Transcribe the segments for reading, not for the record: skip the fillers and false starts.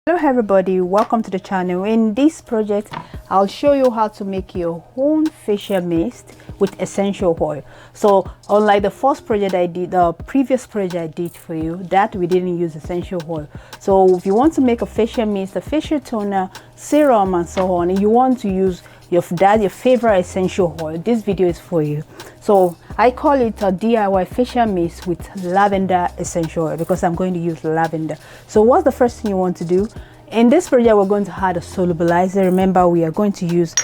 Hello everybody, welcome to the channel. In this project I'll show you how to make your own facial mist with essential oil. So unlike the first project I did, the previous project I did for you, that we didn't use essential oil. So if you want to make a facial mist, a facial toner, serum and so on, and you want to use your favorite essential oil, this video is for you. So I call it a DIY facial mist with lavender essential oil because I'm going to use lavender. So what's the first thing you want to do? In this project we're going to add a solubilizer. Remember, we are going to use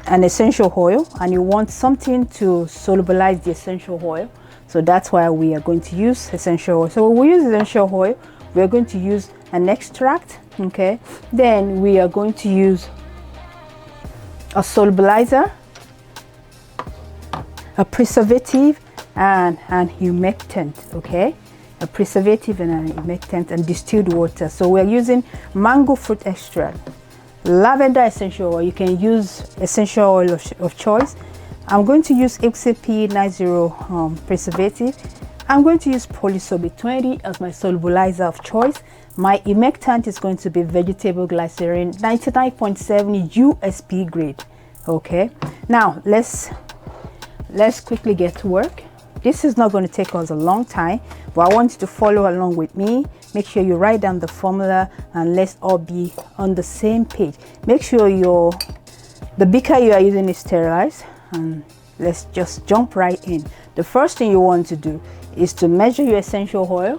an essential oil and you want something to solubilize the essential oil. So that's why we are going to use essential oil. So when we use essential oil, we are going to use an extract, okay? Then we are going to use a solubilizer, a preservative, and an humectant, okay? A preservative and an humectant and distilled water. So we're using mango fruit extract, lavender essential oil. You can use essential oil of choice. I'm going to use XAP 90 preservative. I'm going to use polysorbate 20 as my solubilizer of choice. My humectant is going to be vegetable glycerin 99.7 USP grade. Okay, now let's quickly get to work. This is not going to take us a long time, but I want you to follow along with me. Make sure you write down the formula and let's all be on the same page. Make sure the beaker you are using is sterilized, and let's just jump right in. The first thing you want to do is to measure your essential oil.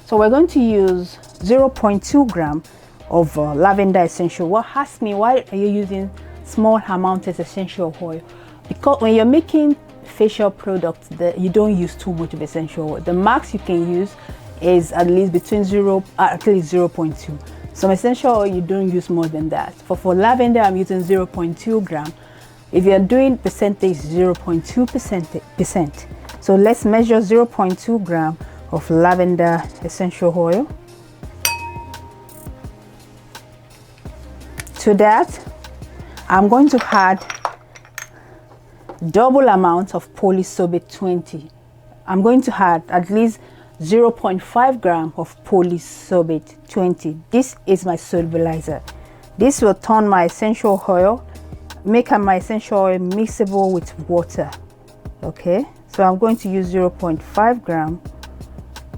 So we're going to use 0.2 gram of lavender essential oil. Ask me, why are you using small amount of essential oil? Because when you're making facial products, that you don't use too much of essential oil. The max you can use is at least between at least 0.2. Some essential oil you don't use more than that. For lavender I'm using 0.2 gram. If you're doing percentage, 0.2%. So let's measure 0.2 gram of lavender essential oil. To that I'm going to add double amount of polysorbate 20. I'm going to add at least 0.5 gram of polysorbate 20. This is my solubilizer. This will turn my essential oil, make my essential oil mixable with water. Okay, so I'm going to use 0.5 gram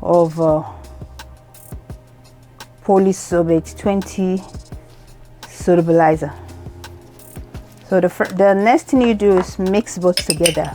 of polysorbate 20 solubilizer. So the next thing you do is mix both together.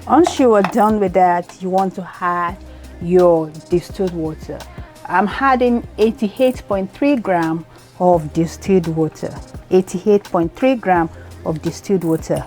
Once you are done with that, you want to add your distilled water. I'm adding 88.3 gram of distilled water. 88.3 gram of distilled water.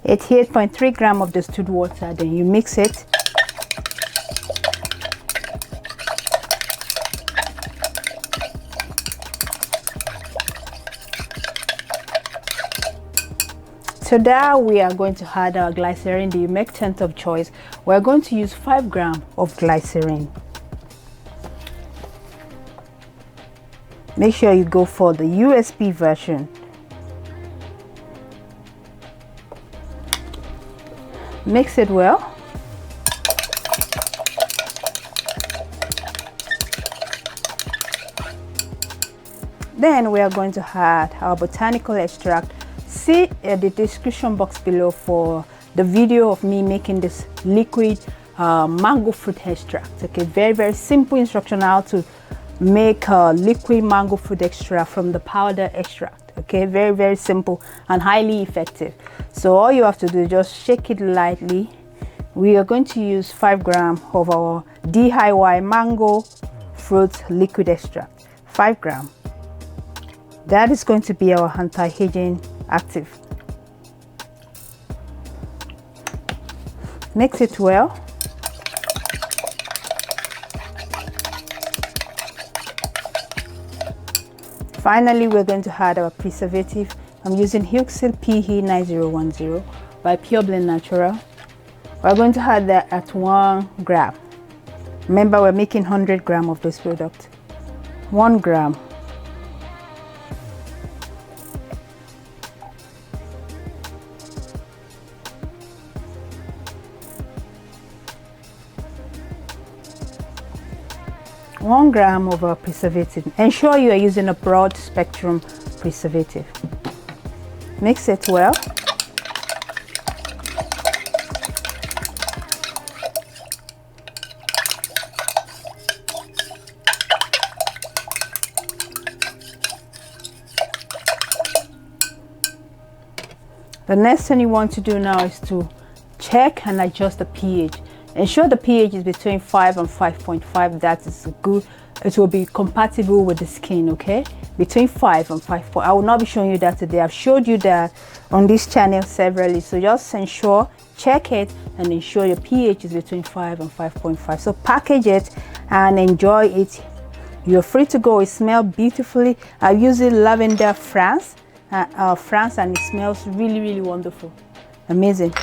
.3 gram of distilled water, then you mix it. So now we are going to add our glycerin, the humectant of choice. We're going to use 5 gram of glycerin. Make sure you go for the USP version. Mix it well. Then we are going to add our botanical extract. See the description box below for the video of me making this liquid mango fruit extract. Okay, very simple instruction how to make a liquid mango fruit extract from the powder extract. Okay, very simple and highly effective. So all you have to do is just shake it lightly. We are going to use 5 gram of our DIY mango fruit liquid extract. 5 gram. That is going to be our anti-aging active. Mix it well. Finally, we're going to add our preservative. I'm using Huxil PE 9010 by Pure Blend Natural. We're going to add that at 1 gram. Remember, we're making 100 grams of this product. 1 gram. One gram of our preservative. Ensure you are using a broad spectrum preservative. Mix it well. The next thing you want to do now is to check and adjust the pH. Ensure the pH is between 5 and 5.5. That is good. It will be compatible with the skin, okay? Between 5 and 5. I will not be showing you that today. I've showed you that on this channel severally. So just ensure, check it, and ensure your pH is between 5 and 5.5. So package it and enjoy it. You're free to go. It smells beautifully. I use it Lavender France, and it smells really, really wonderful. Amazing.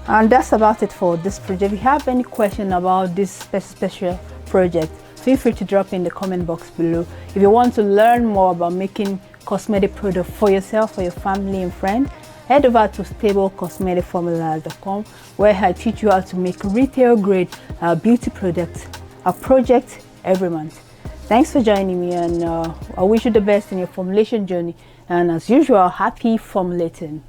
And that's about it for this project. If you have any question about this special project, feel free to drop in the comment box below. If you want to learn more about making cosmetic products for yourself, for your family and friends, head over to stablecosmeticformulas.com, where I teach you how to make retail grade beauty products, a project every month. Thanks for joining me, and I wish you the best in your formulation journey. And as usual, happy formulating.